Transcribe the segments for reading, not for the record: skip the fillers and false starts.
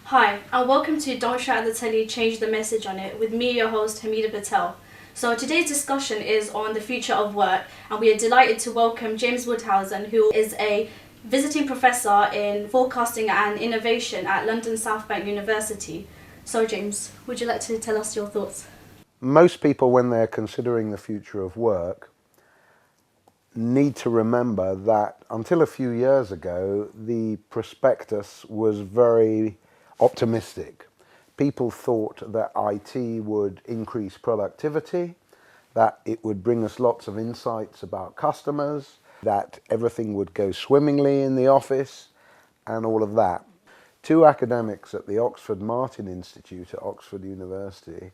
Hi, and welcome to Don't Shout at the Telly, Change the Message on It, with me, your host, Hamida Patel. So today's discussion is on the future of work, and we are delighted to welcome James Woudhuysen, who is a visiting professor in forecasting and innovation at London South Bank University. So James, would you like to tell us your thoughts? Most people, when they're considering the future of work, need to remember that until a few years ago, the prospectus was very optimistic. People thought that IT would increase productivity, that it would bring us lots of insights about customers, that everything would go swimmingly in the office, and all of that. Two academics at the Oxford Martin Institute at Oxford University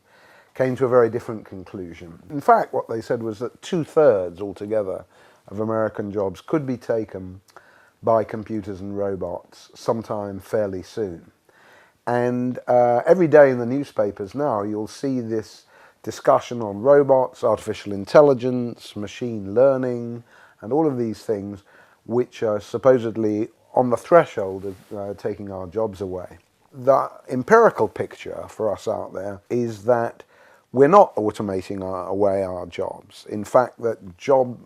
came to a very different conclusion. In fact, what they said was that 2/3 altogether of American jobs could be taken by computers and robots sometime fairly soon. And every day in the newspapers now, you'll see this discussion on robots, artificial intelligence, machine learning, and all of these things which are supposedly on the threshold of taking our jobs away. The empirical picture for us out there is that we're not automating away our jobs. In fact, that job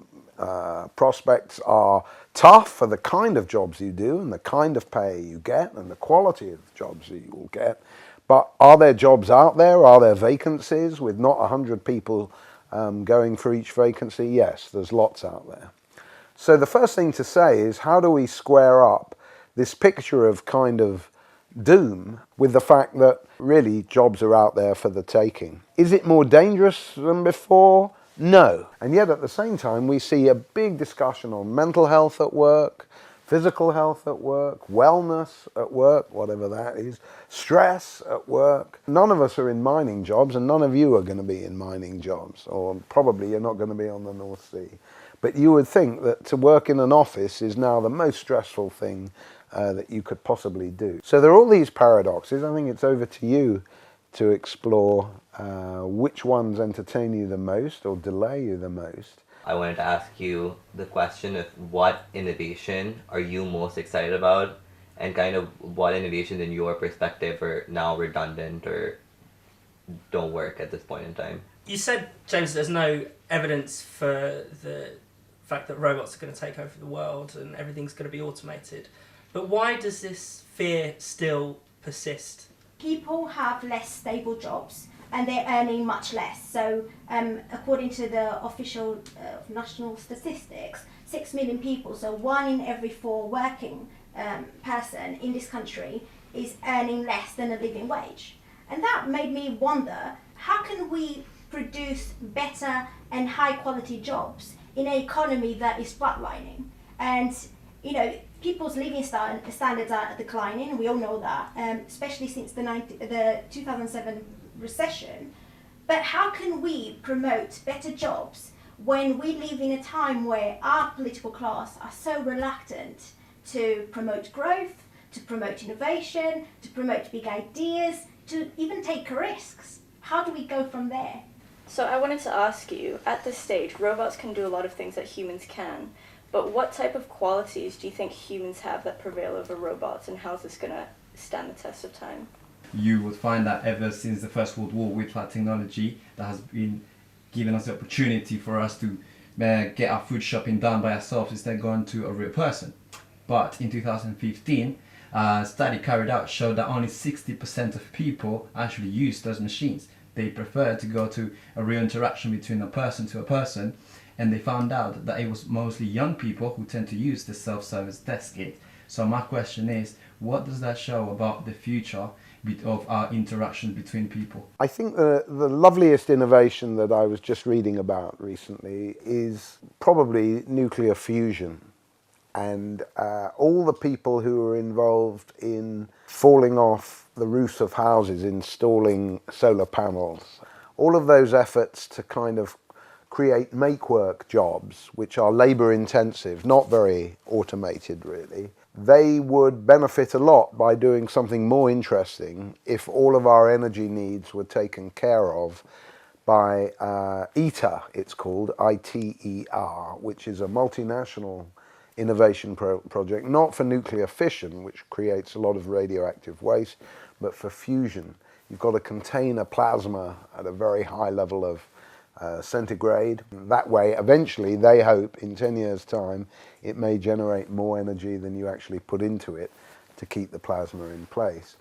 prospects are tough for the kind of jobs you do and the kind of pay you get and the quality of jobs that you will get. But are there jobs out there? Are there vacancies with not 100 people going for each vacancy? Yes, there's lots out there. So the first thing to say is, how do we square up this picture of kind of doom with the fact that really jobs are out there for the taking? Is it more dangerous than before? No. And yet at the same time, we see a big discussion on mental health at work, physical health at work, wellness at work, whatever that is, stress at work. None of us are in mining jobs, and none of you are going to be in mining jobs, or probably you're not going to be on the North Sea. But you would think that to work in an office is now the most stressful thing that you could possibly do. So there are all these paradoxes. I think it's over to you to explore which ones entertain you the most or delay you the most. I wanted to ask you the question of what innovation are you most excited about, and kind of what innovations in your perspective are now redundant or don't work at this point in time. You said, James, there's no evidence for the fact that robots are going to take over the world and everything's going to be automated. But why does this fear still persist? People have less stable jobs and they're earning much less. So according to the official national statistics, 6 million people, so 1 in every 4 working person in this country is earning less than a living wage. And that made me wonder, how can we produce better and high quality jobs in an economy that is flatlining? And you know, people's living standards are declining, we all know that, especially since the 2007 recession. But how can we promote better jobs when we live in a time where our political class are so reluctant to promote growth, to promote innovation, to promote big ideas, to even take risks? How do we go from there? So I wanted to ask you, at this stage, robots can do a lot of things that humans can, but what type of qualities do you think humans have that prevail over robots, and how is this going to stand the test of time? You would find that ever since the First World War, we've had technology that has been giving us the opportunity for us to get our food shopping done by ourselves instead of going to a real person. But in 2015, a study carried out showed that only 60% of people actually use those machines. They prefer to go to a real interaction between a person to a person, and they found out that it was mostly young people who tend to use the self-service desk gate. So my question is, what does that show about the future of our interactions between people? I think the loveliest innovation that I was just reading about recently is probably nuclear fusion. And all the people who are involved in falling off the roofs of houses, installing solar panels, all of those efforts to kind of create make-work jobs, which are labour-intensive, not very automated really, they would benefit a lot by doing something more interesting if all of our energy needs were taken care of by ITER, it's called, ITER, which is a multinational innovation project, not for nuclear fission, which creates a lot of radioactive waste, but for fusion. You've got to contain a plasma at a very high level of centigrade. That way, eventually, they hope in 10 years' time, it may generate more energy than you actually put into it to keep the plasma in place.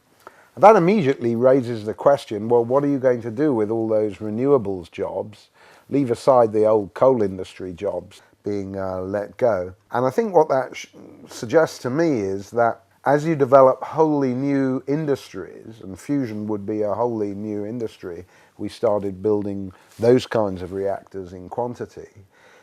And that immediately raises the question, well, what are you going to do with all those renewables jobs? Leave aside the old coal industry jobs being let go. And I think what that suggests to me is that as you develop wholly new industries, and fusion would be a wholly new industry, we started building those kinds of reactors in quantity,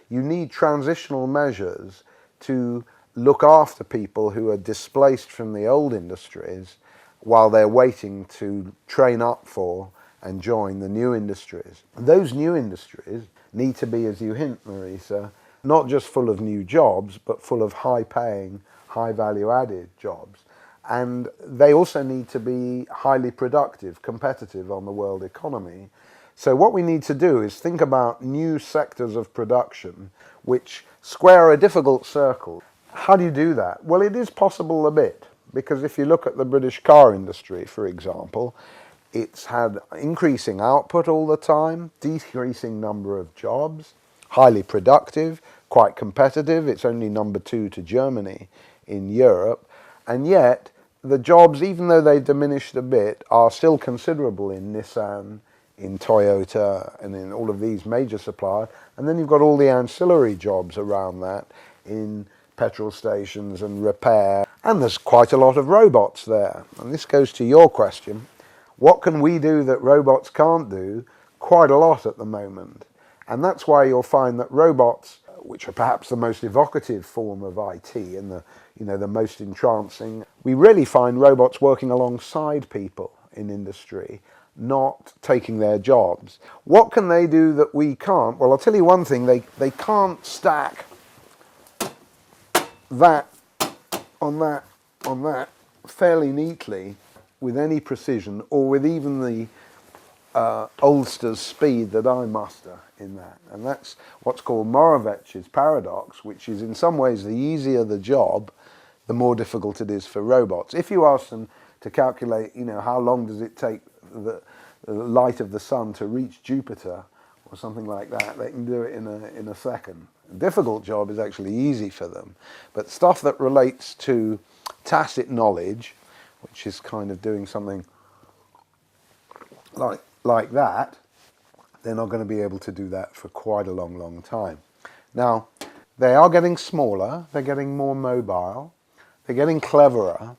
you need transitional measures to look after people who are displaced from the old industries while they're waiting to train up for and join the new industries. Those new industries need to be, as you hint, Marisa, not just full of new jobs, but full of high-paying, high value-added jobs. And they also need to be highly productive, competitive on the world economy. So what we need to do is think about new sectors of production which square a difficult circle. How do you do that? Well, it is possible a bit, because if you look at the British car industry, for example, it's had increasing output all the time, decreasing number of jobs, highly productive, quite competitive. It's only number 2 to Germany in Europe, and yet the jobs, even though they diminished a bit, are still considerable in Nissan, in Toyota, and in all of these major suppliers. And then you've got all the ancillary jobs around that in petrol stations and repair, and there's quite a lot of robots there. And this goes to your question, what can we do that robots can't do? Quite a lot at the moment. And that's why you'll find that robots, which are perhaps the most evocative form of IT and the most entrancing, we really find robots working alongside people in industry, not taking their jobs. What can they do that we can't? Well, I'll tell you one thing, they can't stack that on that fairly neatly with any precision, or with even the oldster's speed that I muster in that. And that's what's called Moravec's paradox, which is in some ways the easier the job, the more difficult it is for robots. If you ask them to calculate, how long does it take the light of the sun to reach Jupiter, or something like that, they can do it in a second. A difficult job is actually easy for them. But stuff that relates to tacit knowledge, which is kind of doing something like that, they're not going to be able to do that for quite a long, long time. Now, they are getting smaller, they're getting more mobile, they're getting cleverer,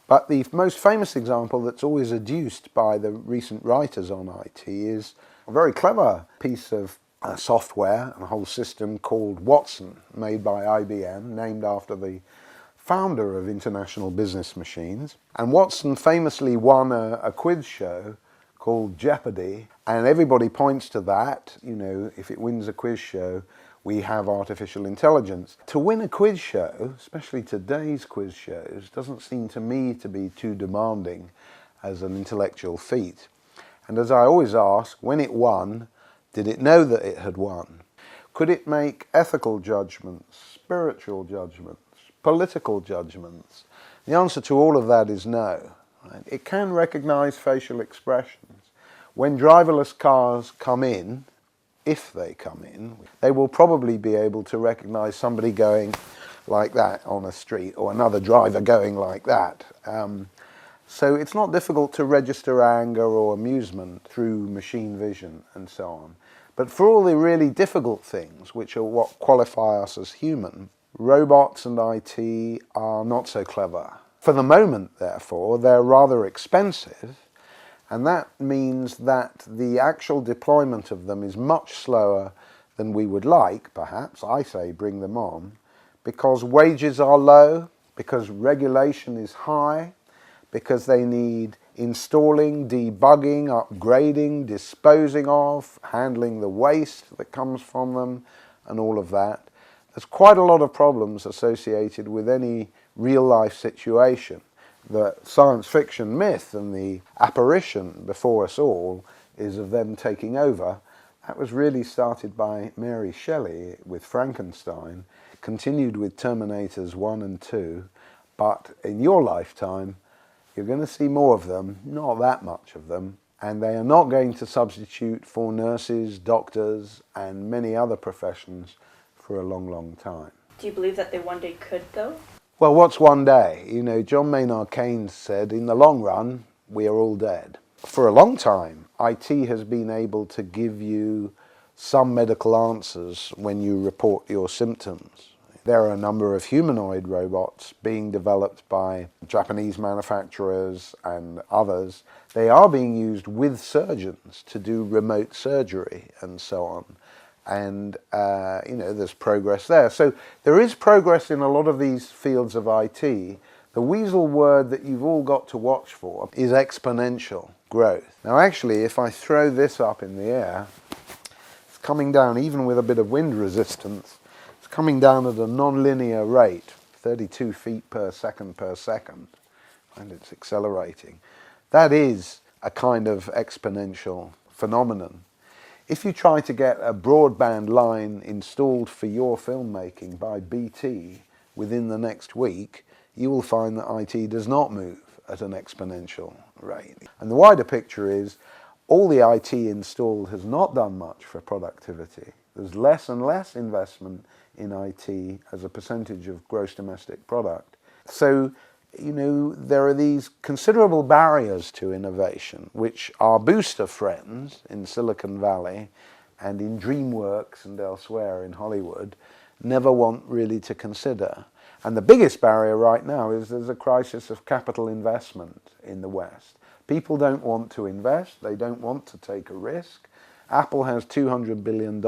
but the most famous example that's always adduced by the recent writers on IT is a very clever piece of software and a whole system called Watson, made by IBM, named after the founder of International Business Machines. And Watson famously won a quiz show called Jeopardy, and everybody points to that. If it wins a quiz show, we have artificial intelligence. To win a quiz show, especially today's quiz shows, doesn't seem to me to be too demanding as an intellectual feat. And as I always ask, when it won, did it know that it had won? Could it make ethical judgments, spiritual judgments, political judgments? The answer to all of that is no. Right? It can recognize facial expressions. When driverless cars come in, if they come in, they will probably be able to recognize somebody going like that on a street, or another driver going like that. So it's not difficult to register anger or amusement through machine vision and so on. But for all the really difficult things, which are what qualify us as human, robots and IT are not so clever. For the moment, therefore, they're rather expensive, and that means that the actual deployment of them is much slower than we would like, perhaps. I say bring them on, because wages are low, because regulation is high, because they need installing, debugging, upgrading, disposing of, handling the waste that comes from them, and all of that. There's quite a lot of problems associated with any real-life situation. The science fiction myth and the apparition before us all is of them taking over. That was really started by Mary Shelley with Frankenstein, continued with Terminators 1 and 2, but in your lifetime, you're going to see more of them, not that much of them, and they are not going to substitute for nurses, doctors, and many other professions for a long, long time. Do you believe that they one day could, though? Well, what's one day? You know, John Maynard Keynes said, in the long run, we are all dead. For a long time, IT has been able to give you some medical answers when you report your symptoms. There are a number of humanoid robots being developed by Japanese manufacturers and others. They are being used with surgeons to do remote surgery and so on. And, you know, there's progress there. So there is progress in a lot of these fields of IT. The weasel word that you've all got to watch for is exponential growth. Now, actually, if I throw this up in the air, it's coming down, even with a bit of wind resistance, it's coming down at a non-linear rate, 32 feet per second, and it's accelerating. That is a kind of exponential phenomenon. If you try to get a broadband line installed for your filmmaking by BT within the next week, you will find that IT does not move at an exponential rate. And the wider picture is all the IT installed has not done much for productivity. There's less and less investment in IT as a percentage of gross domestic product. So, you know, there are these considerable barriers to innovation, which our booster friends in Silicon Valley and in DreamWorks and elsewhere in Hollywood never want really to consider. And the biggest barrier right now is there's a crisis of capital investment in the West. People don't want to invest, they don't want to take a risk. Apple has $200 billion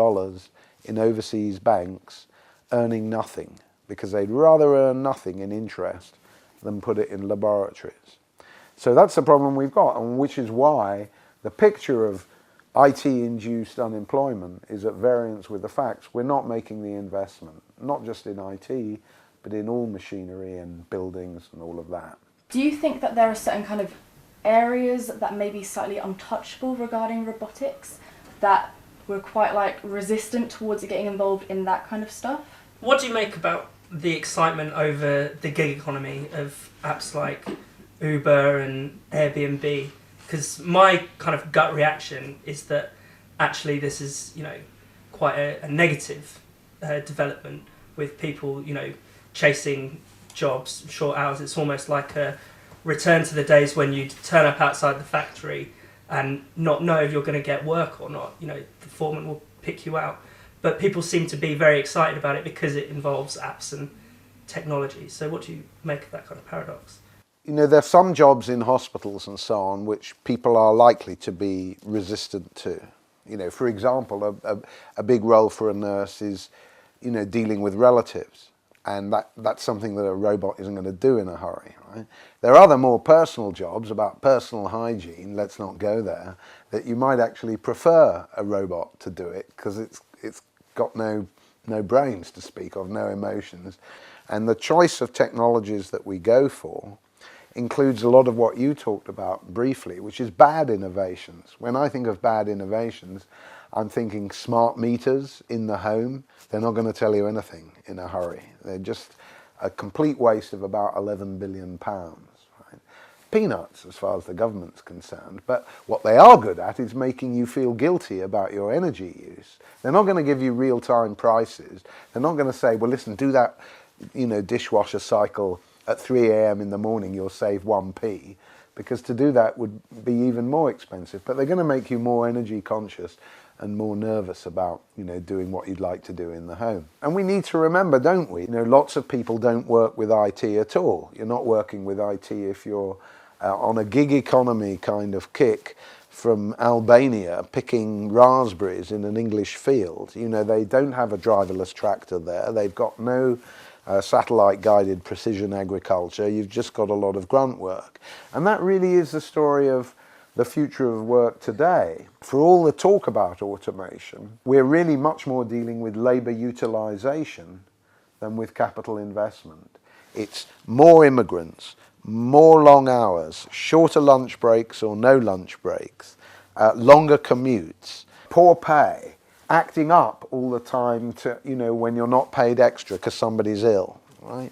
in overseas banks earning nothing because they'd rather earn nothing in interest than put it in laboratories. So that's the problem we've got, and which is why the picture of IT-induced unemployment is at variance with the facts. We're not making the investment, not just in IT, but in all machinery and buildings and all of that. Do you think that there are certain kind of areas that may be slightly untouchable regarding robotics, that we're quite like resistant towards getting involved in that kind of stuff? What do you make about the excitement over the gig economy of apps like Uber and Airbnb? Because my kind of gut reaction is that actually this is, you know, quite a negative development with people, you know, chasing jobs, short hours. It's almost like a return to the days when you'd turn up outside the factory and not know if you're going to get work or not. You know, the foreman will pick you out. But people seem to be very excited about it because it involves apps and technology. So what do you make of that kind of paradox? You know, there are some jobs in hospitals and so on which people are likely to be resistant to. You know, for example, a big role for a nurse is, you know, dealing with relatives. And that's something that a robot isn't going to do in a hurry, right? There are other more personal jobs about personal hygiene, let's not go there, that you might actually prefer a robot to do it because it's got no brains to speak of, no emotions. And the choice of technologies that we go for includes a lot of what you talked about briefly, which is bad innovations. When I think of bad innovations, I'm thinking smart meters in the home. They're not going to tell you anything in a hurry. They're just a complete waste of about £11 billion. Right? Peanuts as far as the government's concerned, but what they are good at is making you feel guilty about your energy use. They're not going to give you real-time prices. They're not going to say, well, listen, do that, you know, dishwasher cycle at 3 a.m. in the morning, you'll save 1p, because to do that would be even more expensive. But they're going to make you more energy conscious and more nervous about, you know, doing what you'd like to do in the home. And we need to remember, don't we? You know, lots of people don't work with IT at all. You're not working with IT if you're on a gig economy kind of kick from Albania picking raspberries in an English field. You know, they don't have a driverless tractor there. They've got no satellite-guided precision agriculture. You've just got a lot of grunt work. And that really is the story of the future of work today. For all the talk about automation, we're really much more dealing with labour utilisation than with capital investment. It's more immigrants, more long hours, shorter lunch breaks or no lunch breaks, longer commutes, poor pay, acting up all the time to, when you're not paid extra because somebody's ill, right?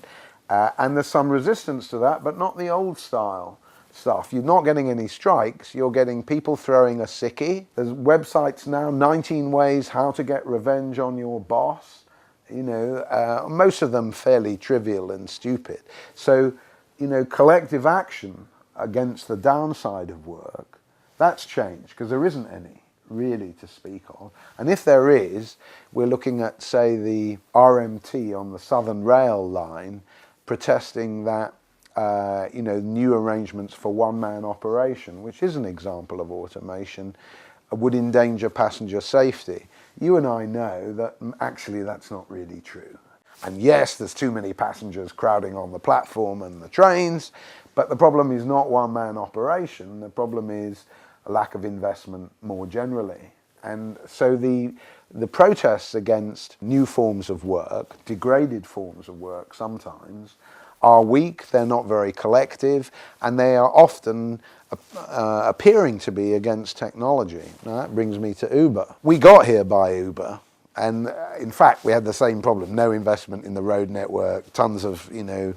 And there's some resistance to that, but not the old style stuff. You're not getting any strikes. You're getting people throwing a sickie. There's websites now, 19 ways how to get revenge on your boss. Most of them fairly trivial and stupid. So, collective action against the downside of work, that's changed because there isn't any really to speak of. And if there is, we're looking at, say, the RMT on the Southern Rail line protesting that new arrangements for one-man operation, which is an example of automation, would endanger passenger safety. You and I know that actually that's not really true. And yes, there's too many passengers crowding on the platform and the trains, but the problem is not one-man operation. The problem is a lack of investment more generally. And so the protests against new forms of work, degraded forms of work sometimes, are weak, they're not very collective, and they are often appearing to be against technology. Now that brings me to Uber. We got here by Uber, and in fact we had the same problem, no investment in the road network, tons of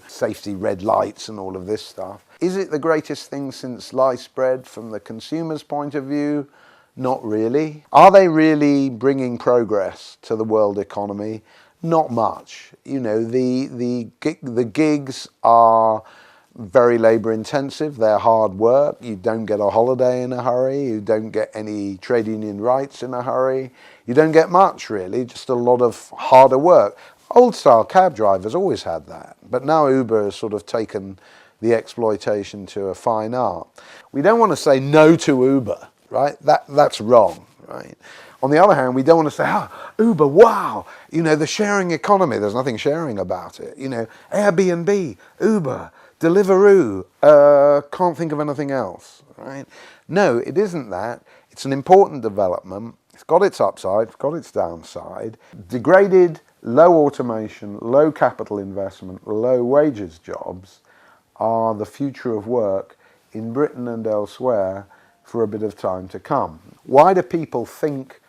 safety red lights and all of this stuff. Is it the greatest thing since sliced bread from the consumer's point of view? Not really. Are they really bringing progress to the world economy? Not much. The gigs are very labour intensive, they're hard work, you don't get a holiday in a hurry, you don't get any trade union rights in a hurry, you don't get much really, just a lot of harder work. Old style cab drivers always had that, but now Uber has sort of taken the exploitation to a fine art. We don't want to say no to Uber, right? That's wrong, right? On the other hand, we don't want to say, Uber, wow, the sharing economy, there's nothing sharing about it. Airbnb, Uber, Deliveroo, can't think of anything else, right? No, it isn't that. It's an important development. It's got its upside, it's got its downside. Degraded, low automation, low capital investment, low wages jobs are the future of work in Britain and elsewhere for a bit of time to come. Why do people think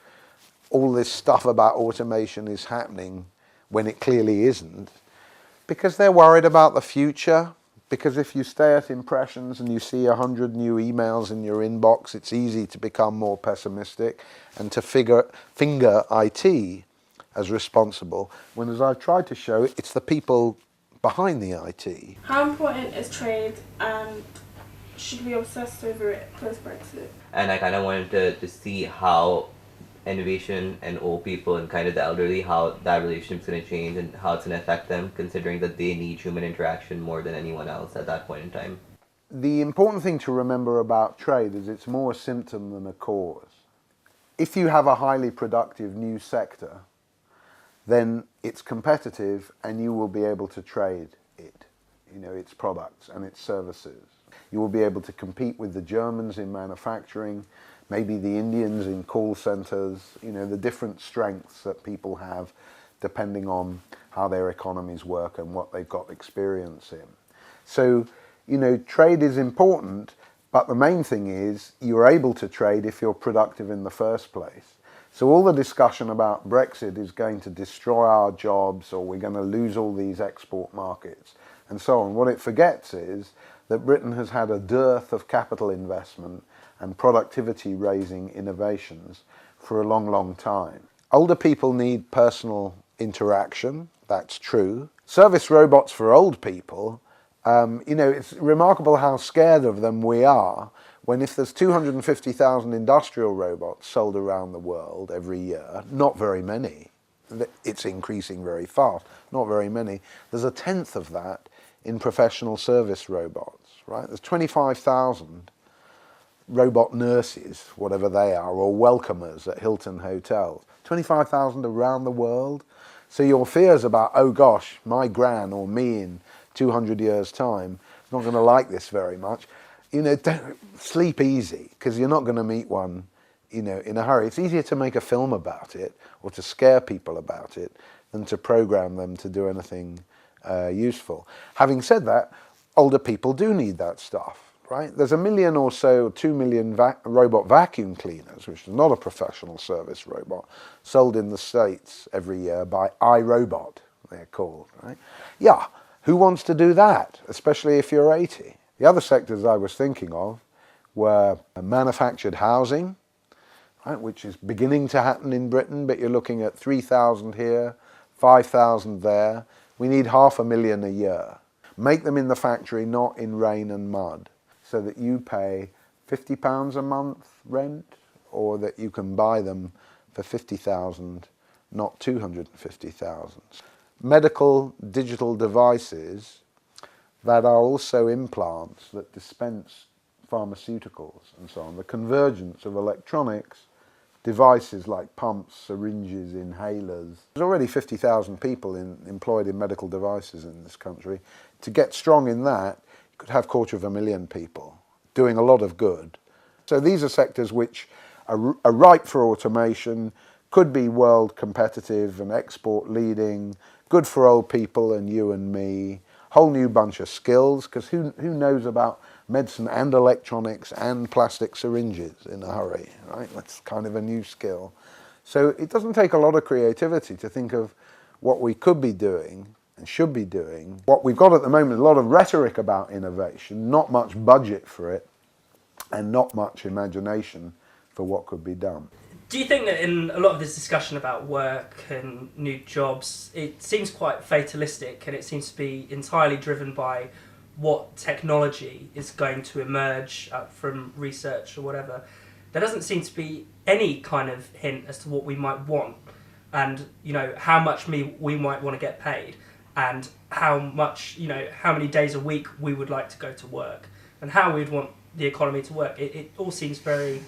all this stuff about automation is happening when it clearly isn't? Because they're worried about the future. Because if you stay at impressions and you see 100 new emails in your inbox, it's easy to become more pessimistic and to finger IT as responsible, when, as I've tried to show, it's the people behind the IT. How important is trade, and should we obsess over it post-Brexit? And I kind of wanted to see how innovation and old people and kind of the elderly, how that relationship's going to change and how it's going to affect them, considering that they need human interaction more than anyone else at that point in time. The important thing to remember about trade is it's more a symptom than a cause. If you have a highly productive new sector, then it's competitive and you will be able to trade it, its products and its services. You will be able to compete with the Germans in manufacturing, maybe the Indians in call centers, the different strengths that people have depending on how their economies work and what they've got experience in. So, trade is important, but the main thing is you're able to trade if you're productive in the first place. So all the discussion about Brexit is going to destroy our jobs, or we're going to lose all these export markets and so on. What it forgets is that Britain has had a dearth of capital investment and productivity-raising innovations for a long, long time. Older people need personal interaction, that's true. Service robots for old people, it's remarkable how scared of them we are when if there's 250,000 industrial robots sold around the world every year, not very many, it's increasing very fast, not very many, there's a tenth of that in professional service robots, right? There's 25,000 robot nurses, whatever they are, or welcomers at Hilton hotels. 25,000 around the world. So your fears about, oh gosh, my gran or me in 200 years' time is not going to like this very much. Don't sleep easy, because you're not going to meet one, in a hurry. It's easier to make a film about it or to scare people about it than to program them to do anything useful. Having said that, older people do need that stuff. right? There's 1 million or so, 2 million robot vacuum cleaners, which is not a professional service robot, sold in the States every year by iRobot, they're called, right? Yeah, who wants to do that, especially if you're 80? The other sectors I was thinking of were manufactured housing, right, which is beginning to happen in Britain, but you're looking at 3,000 here, 5,000 there. We need 500,000 a year. Make them in the factory, not in rain and mud, so that you pay £50 a month rent, or that you can buy them for 50,000, not 250,000. Medical digital devices that are also implants that dispense pharmaceuticals and so on. The convergence of electronics, devices like pumps, syringes, inhalers. There's already 50,000 people employed in medical devices in this country. To get strong in that, you could have 250,000 people doing a lot of good. So these are sectors which are ripe for automation, could be world competitive and export leading, good for old people and you and me, whole new bunch of skills, because who knows about medicine and electronics and plastic syringes in a hurry, right? That's kind of a new skill. So it doesn't take a lot of creativity to think of what we could be doing and should be doing. What we've got at the moment is a lot of rhetoric about innovation, not much budget for it, and not much imagination for what could be done. Do you think that in a lot of this discussion about work and new jobs, it seems quite fatalistic and it seems to be entirely driven by what technology is going to emerge from research or whatever? There doesn't seem to be any kind of hint as to what we might want, and how much we might want to get paid, and how much, how many days a week we would like to go to work, and how we'd want the economy to work. It all seems very,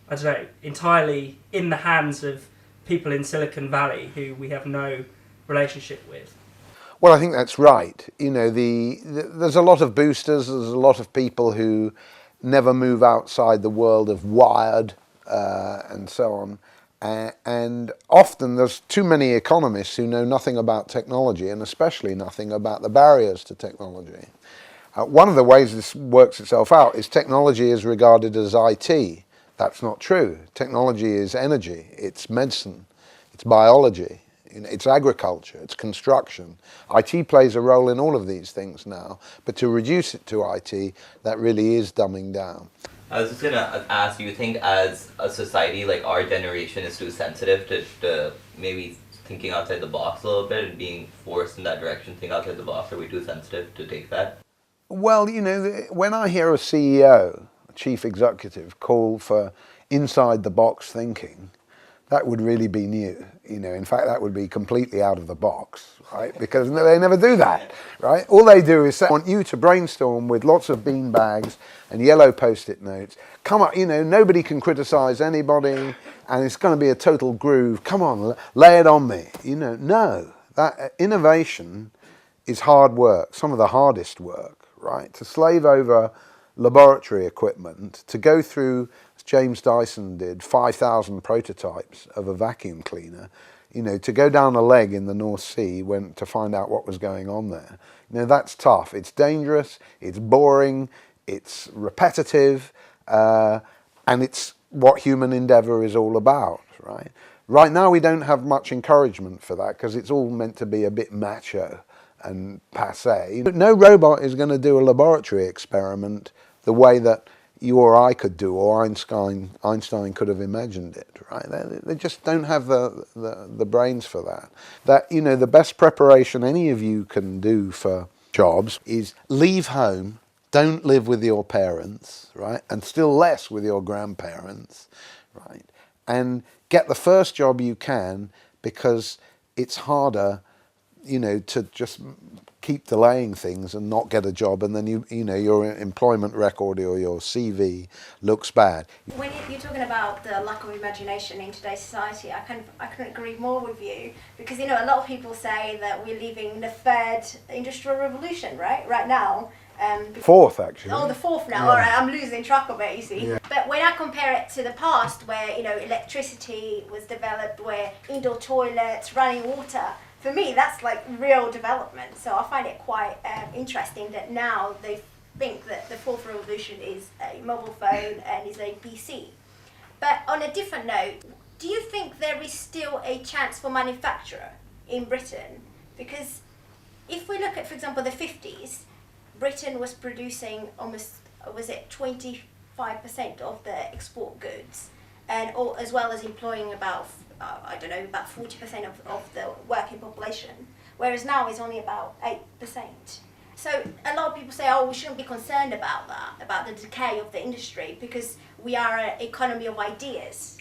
I don't know, entirely in the hands of people in Silicon Valley who we have no relationship with. Well, I think that's right. There's a lot of boosters, there's a lot of people who never move outside the world of wired and so on. And often there's too many economists who know nothing about technology, and especially nothing about the barriers to technology. One of the ways this works itself out is technology is regarded as IT. That's not true. Technology is energy, it's medicine, it's biology, it's agriculture, it's construction. IT plays a role in all of these things now, but to reduce it to IT, that really is dumbing down. I was just going to ask, do you think as a society, like our generation is too sensitive to maybe thinking outside the box a little bit and being forced in that direction, think outside the box? Are we too sensitive to take that? Well, when I hear a CEO, a chief executive, call for inside the box thinking, that would really be new. In fact, that would be completely out of the box, right? Because they never do that, right? All they do is say, I want you to brainstorm with lots of bean bags and yellow post-it notes. Come on, nobody can criticize anybody, and it's going to be a total groove. Come on, lay it on me. No, that innovation is hard work, some of the hardest work, right? To slave over laboratory equipment, to go through, as James Dyson did, 5,000 prototypes of a vacuum cleaner, to go down a leg in the North Sea to find out what was going on there. That's tough. It's dangerous, it's boring, it's repetitive, and it's what human endeavour is all about, right? Right now we don't have much encouragement for that because it's all meant to be a bit macho and passé. No robot is going to do a laboratory experiment the way that you or I could do, or Einstein could have imagined it, right? They just don't have the brains for that. The best preparation any of you can do for jobs is leave home, don't live with your parents, right? And still less with your grandparents, right? And get the first job you can, because it's harder, to just keep delaying things and not get a job, and then your employment record or your CV looks bad. When you're talking about the lack of imagination in today's society, I couldn't agree more with you, because a lot of people say that we're living the third industrial revolution, right now. Fourth, actually. Oh, the fourth now. Yeah. All right, I'm losing track of it, you see. Yeah. But when I compare it to the past, where electricity was developed, where indoor toilets, running water, for me that's like real development. So I find it quite interesting that now they've think that the fourth revolution is a mobile phone and is a PC. But on a different note, do you think there is still a chance for manufacture in Britain? Because if we look at, for example, the 50s, Britain was producing almost, was it 25% of the export goods, and as well as employing about, about 40% of the working population, whereas now it's only about 8%. So a lot of people say, oh, we shouldn't be concerned about that, about the decay of the industry, because we are an economy of ideas.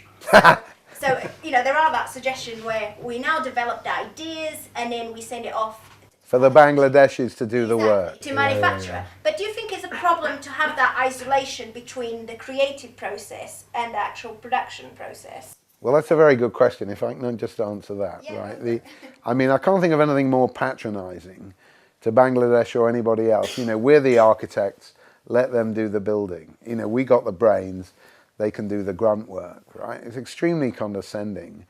So, there are that suggestion where we now develop the ideas and then we send it off For the Bangladeshis to do the work. To manufacture. But do you think it's a problem to have that isolation between the creative process and the actual production process? Well, that's a very good question, if I can just answer that, right? I can't think of anything more patronising to Bangladesh or anybody else. We're the architects, let them do the building. We got the brains, they can do the grunt work, right? It's extremely condescending.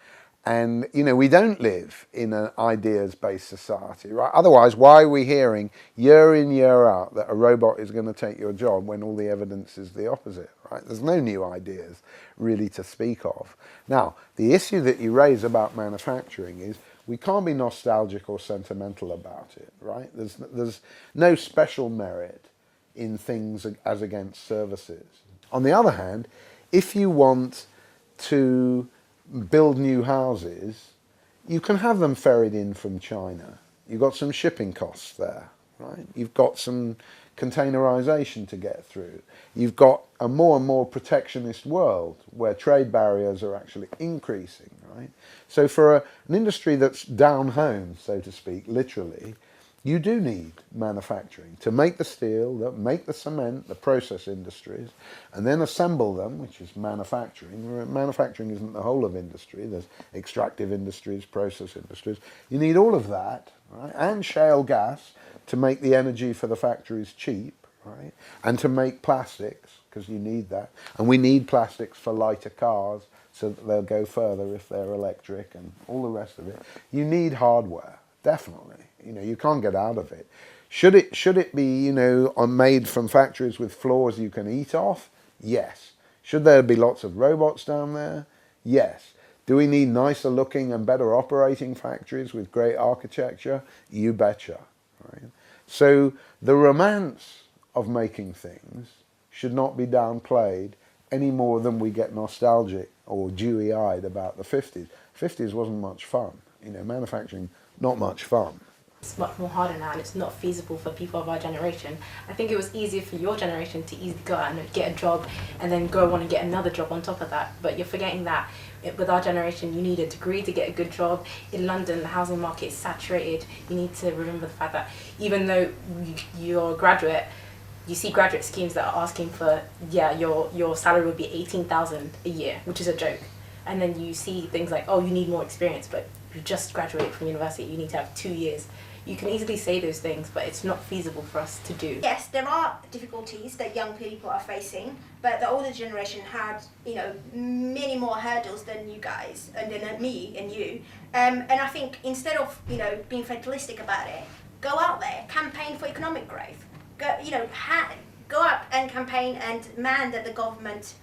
And, we don't live in an ideas-based society, right? Otherwise, why are we hearing year in, year out that a robot is going to take your job when all the evidence is the opposite, right? There's no new ideas really to speak of. Now, the issue that you raise about manufacturing is we can't be nostalgic or sentimental about it, right? There's no special merit in things as against services. On the other hand, if you want to build new houses, you can have them ferried in from China. You've got some shipping costs there, right? You've got some containerization to get through. You've got a more and more protectionist world where trade barriers are actually increasing, right? So for an industry that's down home, so to speak, literally, you do need manufacturing to make the steel, that make the cement, the process industries, and then assemble them, which is manufacturing. Manufacturing isn't the whole of industry. There's extractive industries, process industries. You need all of that, right? And shale gas to make the energy for the factories cheap, right? And to make plastics, because you need that. And we need plastics for lighter cars so that they'll go further if they're electric and all the rest of it. You need hardware, definitely. You can't get out of it. Should it be, made from factories with floors you can eat off? Yes. Should there be lots of robots down there? Yes. Do we need nicer looking and better operating factories with great architecture? You betcha. Right? So the romance of making things should not be downplayed any more than we get nostalgic or dewy-eyed about the 50s. 50s wasn't much fun. Manufacturing, not much fun. It's much more harder now, and it's not feasible for people of our generation. I think it was easier for your generation to easily go out and get a job and then go on and get another job on top of that. But you're forgetting that with our generation, you need a degree to get a good job. In London, the housing market is saturated. You need to remember the fact that even though you're a graduate, you see graduate schemes that are asking for, your salary would be 18,000 a year, which is a joke. And then you see things like, oh, you need more experience, but you just graduated from university, you need to have 2 years. You can easily say those things, but it's not feasible for us to do. Yes, there are difficulties that young people are facing, but the older generation had, many more hurdles than you guys, and than me and you. And I think instead of, being fatalistic about it, go out there, campaign for economic growth. Go out and campaign and demand that the government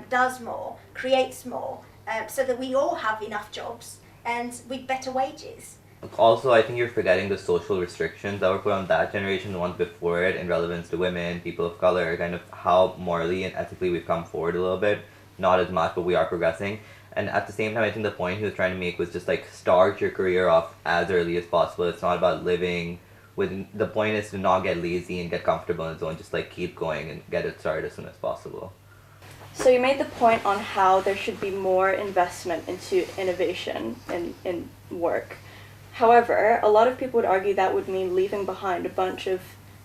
does more, creates more, so that we all have enough jobs and with better wages. Also, I think you're forgetting the social restrictions that were put on that generation, the ones before it, in relevance to women, people of color, kind of how morally and ethically we've come forward a little bit. Not as much, but we are progressing. And at the same time, I think the point he was trying to make was just start your career off as early as possible. It's not about living with, the point is to not get lazy and get comfortable in its own, just keep going and get it started as soon as possible. So you made the point on how there should be more investment into innovation in work. However, a lot of people would argue that would mean leaving behind a bunch of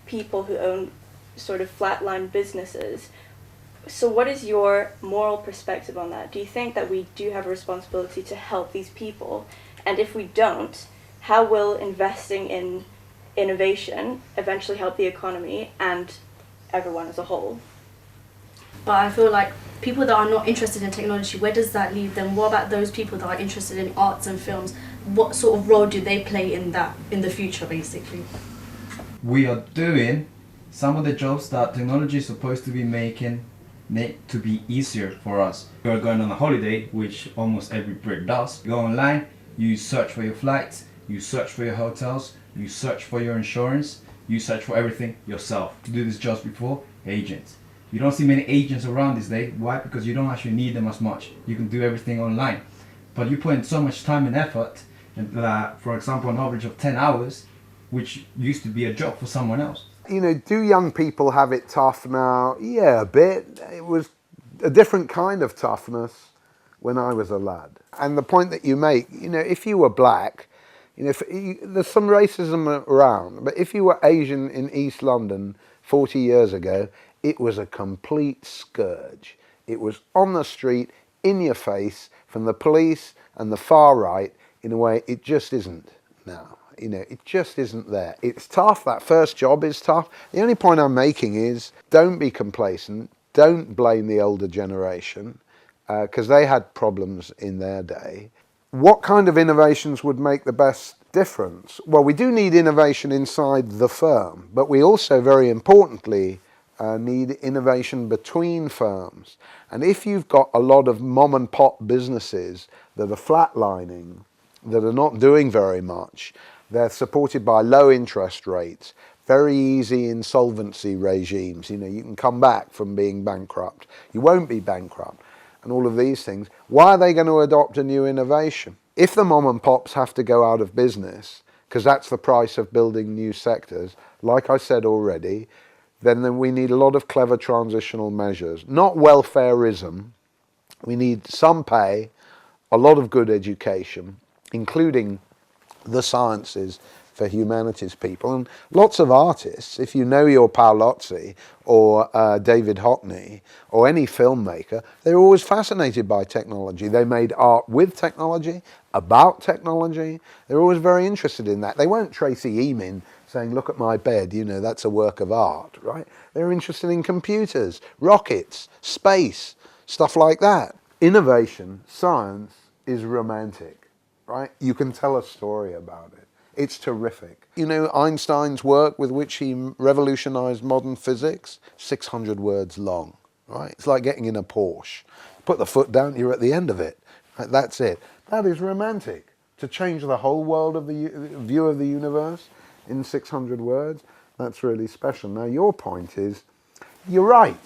people who own sort of flatline businesses. So what is your moral perspective on that? Do you think that we do have a responsibility to help these people? And if we don't, how will investing in innovation eventually help the economy and everyone as a whole? But I feel like people that are not interested in technology, where does that leave them? What about those people that are interested in arts and films? What sort of role do they play in that in the future, basically? We are doing some of the jobs that technology is supposed to be making to be easier for us. You are going on a holiday, which almost every Brit does. You go online, you search for your flights, you search for your hotels, you search for your insurance, you search for everything yourself. To do this jobs before, agents. You don't see many agents around these days. Why? Because you don't actually need them as much. You can do everything online. But you put in so much time and effort, and for example, an average of 10 hours, which used to be a job for someone else. You know, do young people have it tough now? Yeah, a bit. It was a different kind of toughness when I was a lad. And the point that you make, you know, if you were black, you know, there's some racism around, but if you were Asian in East London 40 years ago, it was a complete scourge. It was on the street, in your face, from the police and the far right, in a way it just isn't now. You know, it just isn't there. It's tough. That first job is tough. The only point I'm making is don't be complacent. Don't blame the older generation because they had problems in their day. What kind of innovations would make the best difference? Well, we do need innovation inside the firm, but we also, very importantly, need innovation between firms. And if you've got a lot of mom and pop businesses that are flatlining, that are not doing very much, they're supported by low interest rates, very easy insolvency regimes. You know, you can come back from being bankrupt. You won't be bankrupt. And all of these things. Why are they going to adopt a new innovation? If the mom and pops have to go out of business, because that's the price of building new sectors, like I said already, then we need a lot of clever transitional measures. Not welfareism. We need some pay, a lot of good education, including the sciences for humanities people. And lots of artists, if you know your Paolozzi or David Hockney or any filmmaker, they're always fascinated by technology. They made art with technology, about technology. They're always very interested in that. They weren't Tracy Emin saying, look at my bed, you know, that's a work of art, right? They're interested in computers, rockets, space, stuff like that. Innovation, science is romantic, right? You can tell a story about it. It's terrific. You know, Einstein's work with which he revolutionized modern physics, 600 words long, right? It's like getting in a Porsche. Put the foot down, you're at the end of it. Right? That's it. That is romantic. To change the whole world of the view of the universe in 600 words, that's really special. Now, your point is, you're right.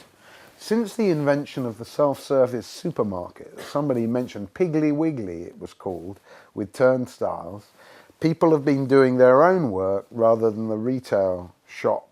Since the invention of the self-service supermarket, somebody mentioned Piggly Wiggly, it was called, with turnstiles, people have been doing their own work rather than the retail shop,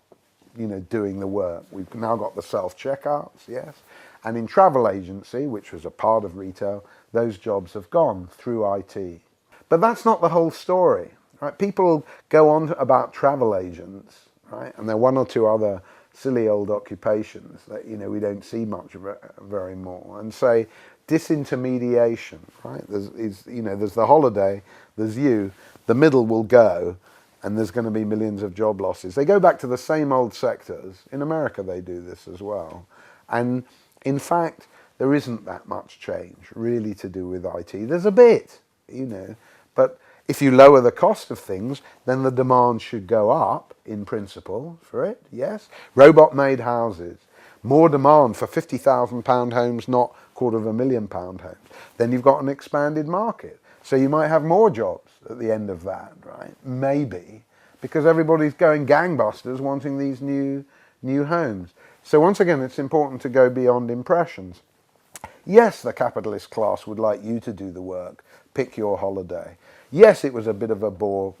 you know, doing the work. We've now got the self-checkouts, yes. And in travel agency, which was a part of retail, those jobs have gone through IT. But that's not the whole story, right? People go on about travel agents, right? And there are one or two other silly old occupations that, you know, we don't see much of it very more, and say disintermediation, right? There's the holiday, there's you, the middle will go, and there's going to be millions of job losses. They go back to the same old sectors. In America they do this as well. And in fact, there isn't that much change really to do with IT. There's a bit, you know, but if you lower the cost of things, then the demand should go up, in principle, for it, yes. Robot-made houses, more demand for £50,000 homes, not £250,000 homes. Then you've got an expanded market. So you might have more jobs at the end of that, right? Maybe, because everybody's going gangbusters wanting these new homes. So once again, it's important to go beyond impressions. Yes, the capitalist class would like you to do the work, pick your holiday. Yes, it was a bit of a bore,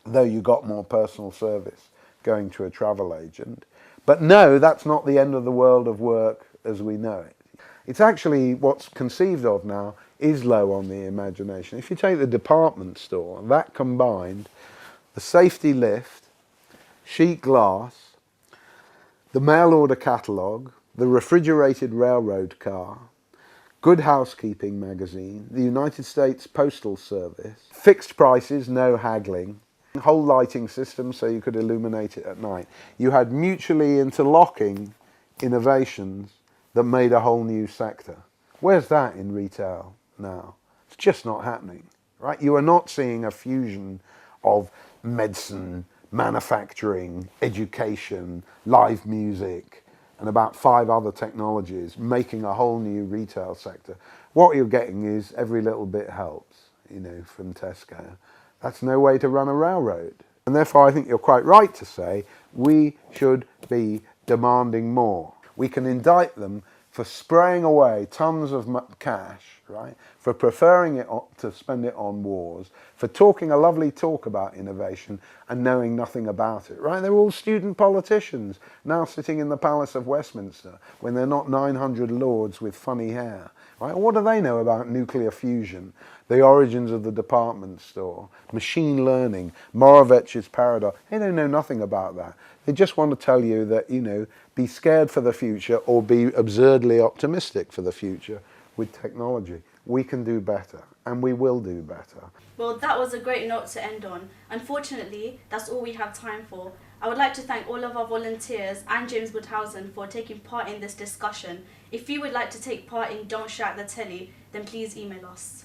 though you got more personal service going to a travel agent. But no, that's not the end of the world of work as we know it. It's actually what's conceived of now is low on the imagination. If you take the department store, that combined, the safety lift, sheet glass, the mail order catalogue, the refrigerated railroad car, Good Housekeeping magazine, the United States Postal Service, fixed prices, no haggling, whole lighting system so you could illuminate it at night. You had mutually interlocking innovations that made a whole new sector. Where's that in retail now? It's just not happening, right? You are not seeing a fusion of medicine, manufacturing, education, live music, and about 5 other technologies, making a whole new retail sector. What you're getting is every little bit helps, you know, from Tesco. That's no way to run a railroad. And therefore I think you're quite right to say we should be demanding more. We can indict them for spraying away tons of cash, right? For preferring it to spend it on wars, for talking a lovely talk about innovation and knowing nothing about it, right? They're all student politicians now sitting in the Palace of Westminster when they're not 900 lords with funny hair, right? What do they know about nuclear fusion, the origins of the department store, machine learning, Morovich's paradox? They don't know nothing about that. They just want to tell you that, you know, be scared for the future or be absurdly optimistic for the future with technology. We can do better, and we will do better. Well, that was a great note to end on. Unfortunately, that's all we have time for. I would like to thank all of our volunteers and James Woudhuysen for taking part in this discussion. If you would like to take part in Don't Shout at the Telly, then please email us.